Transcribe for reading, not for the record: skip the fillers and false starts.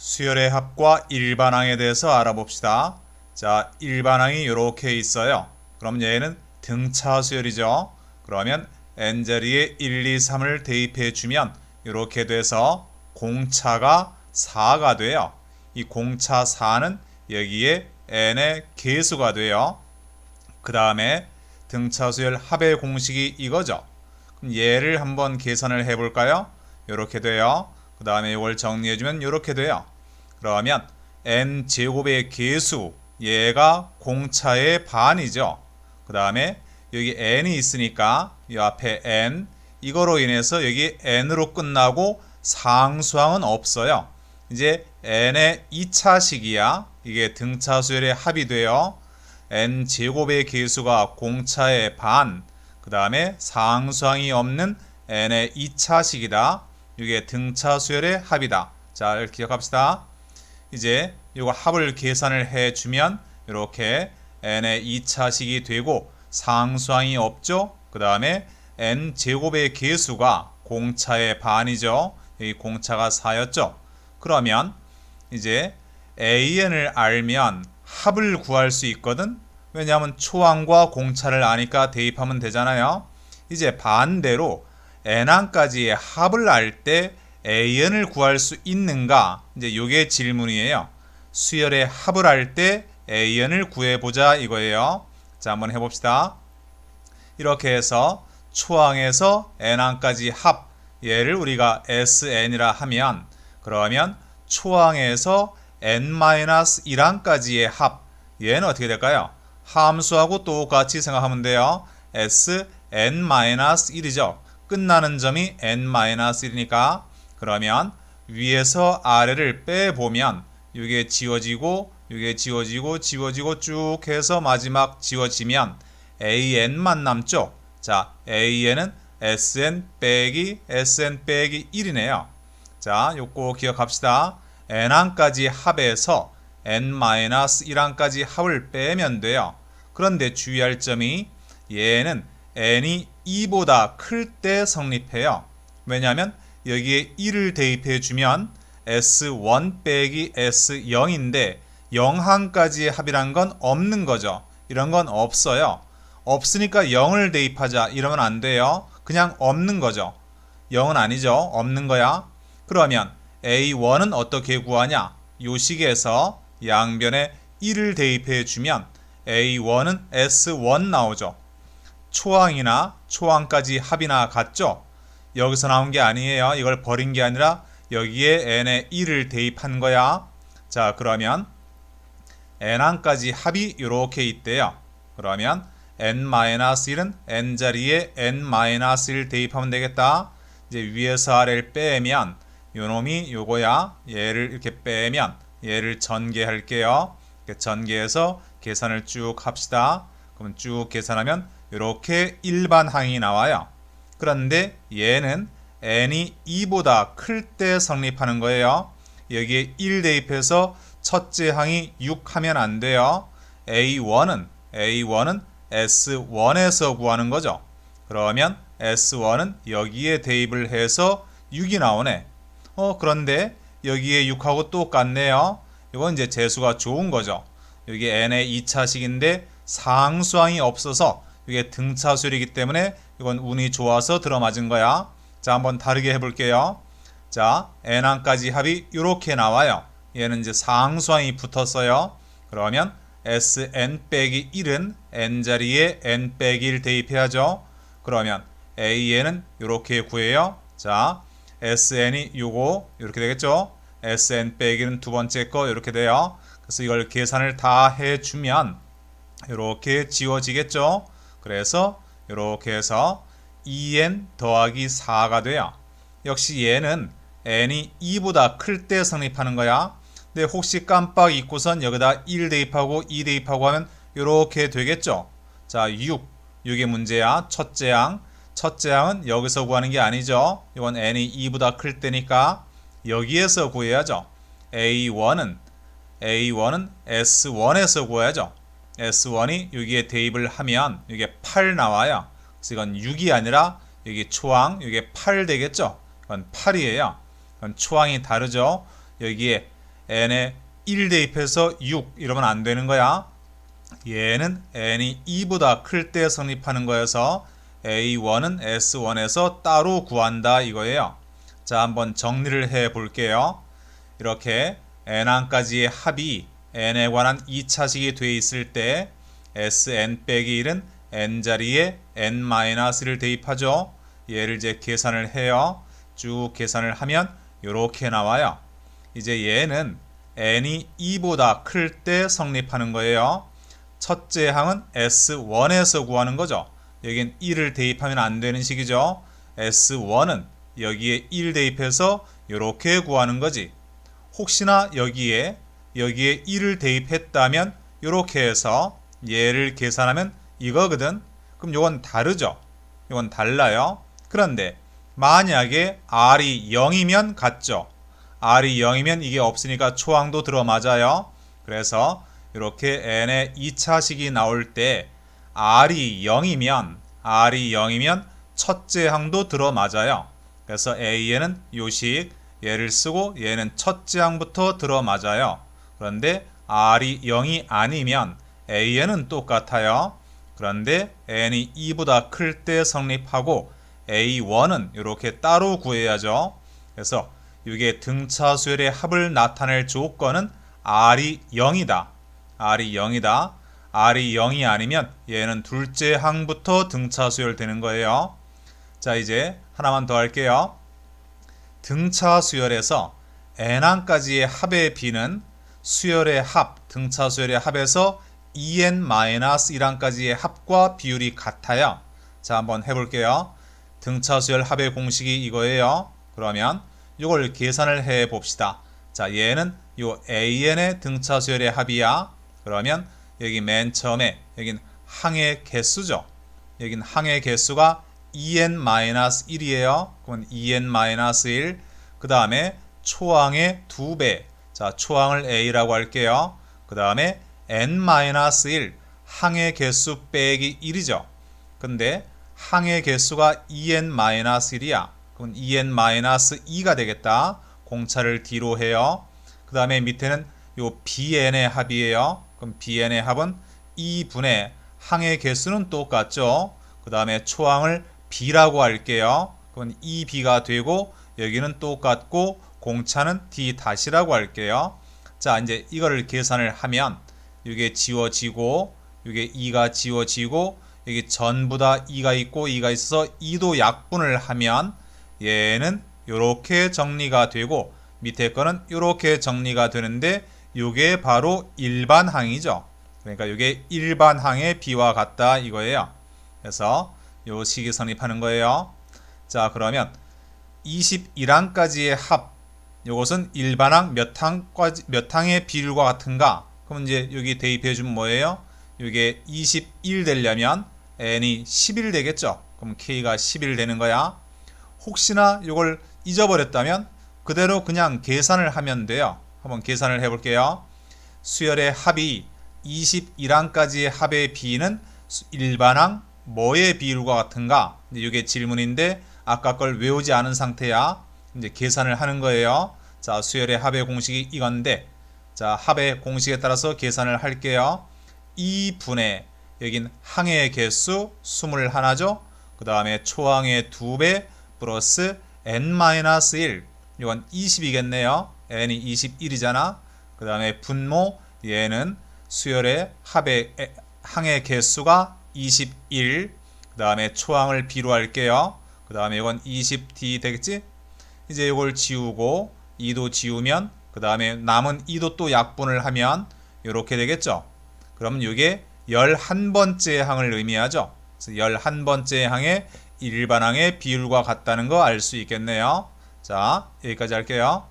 수열의 합과 일반항에 대해서 알아봅시다. 자, 일반항이 이렇게 있어요. 그럼 얘는 등차 수열이죠. 그러면 n자리에 1, 2, 3을 대입해 주면 이렇게 돼서 공차가 4가 돼요. 이 공차 4는 여기에 n의 개수가 돼요. 그 다음에 등차 수열 합의 공식이 이거죠. 그럼 얘를 한번 계산을 해볼까요? 이렇게 돼요. 그 다음에 이걸 정리해주면 이렇게 돼요. 그러면 n제곱의 개수, 얘가 공차의 반이죠. 그 다음에 여기 n이 있으니까 이 앞에 n, 이거로 인해서 여기 n으로 끝나고 상수항은 없어요. 이제 n의 2차식이야. 이게 등차 수열의 합이 돼요. n제곱의 개수가 공차의 반, 그 다음에 상수항이 없는 n의 2차식이다. 이게 등차 수열의 합이다. 자, 이렇게 기억합시다. 이제 이거 합을 계산을 해주면 이렇게 n의 2차식이 되고 상수항이 없죠. 그 다음에 n제곱의 개수가 공차의 반이죠. 여기 공차가 4였죠. 그러면 이제 an을 알면 합을 구할 수 있거든. 왜냐하면 초항과 공차를 아니까 대입하면 되잖아요. 이제 반대로 n항까지의 합을 알 때 an을 구할 수 있는가? 이제 이게 질문이에요. 수열의 합을 할 때 an을 구해보자 이거예요. 자, 한번 해봅시다. 이렇게 해서 초항에서 n항까지 합, 얘를 우리가 sn이라 하면, 그러면 초항에서 n-1항까지의 합, 얘는 어떻게 될까요? 함수하고 똑같이 생각하면 돼요. sn-1이죠. 끝나는 점이 n-1이니까. 그러면 위에서 아래를 빼보면 이게 지워지고 이게 지워지고 지워지고 쭉 해서 마지막 지워지면 an만 남죠. 자, an은 sn 빼기 1이네요. 자, 요거 기억합시다. n항까지 합해서 n-1항까지 합을 빼면 돼요. 그런데 주의할 점이 얘는 n이 2보다 클 때 성립해요. 왜냐하면 여기에 1을 대입해 주면 S1 빼기 S0인데 0항까지의 합이란 건 없는 거죠. 이런 건 없어요. 없으니까 0을 대입하자 이러면 안 돼요. 그냥 없는 거죠. 0은 아니죠. 없는 거야. 그러면 A1은 어떻게 구하냐? 요 식에서 양변에 1을 대입해 주면 A1은 S1 나오죠. 초항이나 초항까지 합이나 같죠? 여기서 나온 게 아니에요. 이걸 버린 게 아니라 여기에 n의 1을 대입한 거야. 자, 그러면 n항까지 합이 이렇게 있대요. 그러면 n-1은 n자리에 n-1 대입하면 되겠다. 이제 위에서 아래를 빼면 요놈이 요거야. 얘를 이렇게 빼면 얘를 전개할게요. 전개해서 계산을 쭉 합시다. 그럼 쭉 계산하면 이렇게 일반항이 나와요. 그런데 얘는 n이 2보다 클 때 성립하는 거예요. 여기에 1 대입해서 첫째 항이 6 하면 안 돼요. A1은 S1에서 구하는 거죠. 그러면 S1은 여기에 대입을 해서 6이 나오네. 그런데 여기에 6하고 똑같네요. 이건 이제 재수가 좋은 거죠. 여기 n의 2차식인데 상수항이 없어서 이게 등차수열이기 때문에 이건 운이 좋아서 들어맞은 거야. 자, 한번 다르게 해볼게요. 자, n항까지 합이 이렇게 나와요. 얘는 이제 상수항이 붙었어요. 그러면 sn 빼기 1은 n자리에 n 빼기 1 대입해야죠. 그러면 an은 이렇게 구해요. 자, sn이 요거 이렇게 되겠죠. sn 빼기는 두 번째 거 이렇게 돼요. 그래서 이걸 계산을 다 해주면 이렇게 지워지겠죠. 그래서 이렇게 해서 2n 더하기 4가 돼요. 역시 얘는 n이 2보다 클 때 성립하는 거야. 근데 혹시 깜빡 잊고선 여기다 1 대입하고 2 대입하고 하면 이렇게 되겠죠. 자, 6의 문제야. 첫째 항은 여기서 구하는 게 아니죠. 이건 n이 2보다 클 때니까 여기에서 구해야죠. A1은 S1에서 구해야죠. S1이 여기에 대입을 하면 이게 8 나와요. 그래서 이건 6이 아니라 여기 초항, 이게 8 되겠죠. 이건 8이에요. 이건 초항이 다르죠. 여기에 n에 1 대입해서 6 이러면 안 되는 거야. 얘는 n이 2보다 클 때 성립하는 거여서 A1은 S1에서 따로 구한다 이거예요. 자, 한번 정리를 해 볼게요. 이렇게 n항까지의 합이 n에 관한 2차식이 돼 있을 때 Sn-1은 n자리에 n-를 대입하죠. 얘를 이제 계산을 해요. 쭉 계산을 하면 이렇게 나와요. 이제 얘는 n이 2보다 클 때 성립하는 거예요. 첫째 항은 S1에서 구하는 거죠. 여긴 1을 대입하면 안 되는 식이죠. S1은 여기에 1 대입해서 이렇게 구하는 거지. 혹시나 여기에 1을 대입했다면 이렇게 해서 얘를 계산하면 이거거든. 그럼 이건 다르죠. 이건 달라요. 그런데 만약에 R이 0이면 같죠. R이 0이면 이게 없으니까 초항도 들어맞아요. 그래서 이렇게 n의 2차식이 나올 때 R이 0이면 첫째 항도 들어맞아요. 그래서 A에는 요식 얘를 쓰고 얘는 첫째 항부터 들어맞아요. 그런데 R이 0이 아니면 A에는 똑같아요. 그런데 n이 2보다 클 때 성립하고 A1은 이렇게 따로 구해야죠. 그래서 이게 등차 수열의 합을 나타낼 조건은 R이 0이다. R이 0이다. R이 0이 아니면 얘는 둘째 항부터 등차 수열 되는 거예요. 자, 이제 하나만 더 할게요. 등차 수열에서 n항까지의 합의 비는 수열의 합, 등차 수열의 합에서 en-1항까지의 합과 비율이 같아요. 자, 한번 해볼게요. 등차 수열 합의 공식이 이거예요. 그러면 이걸 계산을 해 봅시다. 자, 얘는 요 an의 등차 수열의 합이야. 그러면 여기 맨 처음에 여긴 항의 개수죠. 여긴 항의 개수가 en-1이에요. 그럼 en-1. 그 다음에 초항의 2배. 자, 초항을 a라고 할게요. 그 다음에 n-1 항의 개수 빼기 1이죠. 근데 항의 개수가 en-1이야. 그럼 en-2가 되겠다. 공차를 뒤로 해요. 그 다음에 밑에는 요 bn의 합이에요. 그럼 bn의 합은 2분의 항의 개수는 똑같죠. 그 다음에 초항을 b라고 할게요. 그건 2b가 되고 여기는 똑같고 공차는 d 다시라고 할게요. 자, 이제 이거를 계산을 하면 이게 지워지고 이게 2가 지워지고 여기 전부 다 2가 있고 2가 있어서 2도 약분을 하면 얘는 이렇게 정리가 되고 밑에 거는 이렇게 정리가 되는데 이게 바로 일반항이죠. 그러니까 이게 일반항의 비와 같다 이거예요. 그래서 요 식이 성립하는 거예요. 자, 그러면 21항까지의 합, 요것은 일반항 몇 항의 비율과 같은가? 그럼 이제 여기 대입해 주면 뭐예요? 이게 21 되려면 n이 11 되겠죠. 그럼 k가 11 되는 거야. 혹시나 이걸 잊어버렸다면 그대로 그냥 계산을 하면 돼요. 한번 계산을 해볼게요. 수열의 합이 21항까지의 합의 비는 일반항 뭐의 비율과 같은가? 이게 질문인데 아까 걸 외우지 않은 상태야. 이제 계산을 하는 거예요. 자, 수열의 합의 공식이 이건데, 자, 합의 공식에 따라서 계산을 할게요. 2분의 여긴 항의 개수 21죠. 그 다음에 초항의 2배 플러스 n-1 이건 20이겠네요. n이 21이잖아. 그 다음에 분모 얘는 수열의 합의 항의 개수가 21. 그 다음에 초항을 b로 할게요. 그 다음에 이건 20d 되겠지? 이제 이걸 지우고 2도 지우면 그 다음에 남은 2도 또 약분을 하면 이렇게 되겠죠. 그러면 이게 11번째 항을 의미하죠. 그래서 11번째 항의 일반항의 비율과 같다는 거 알 수 있겠네요. 자, 여기까지 할게요.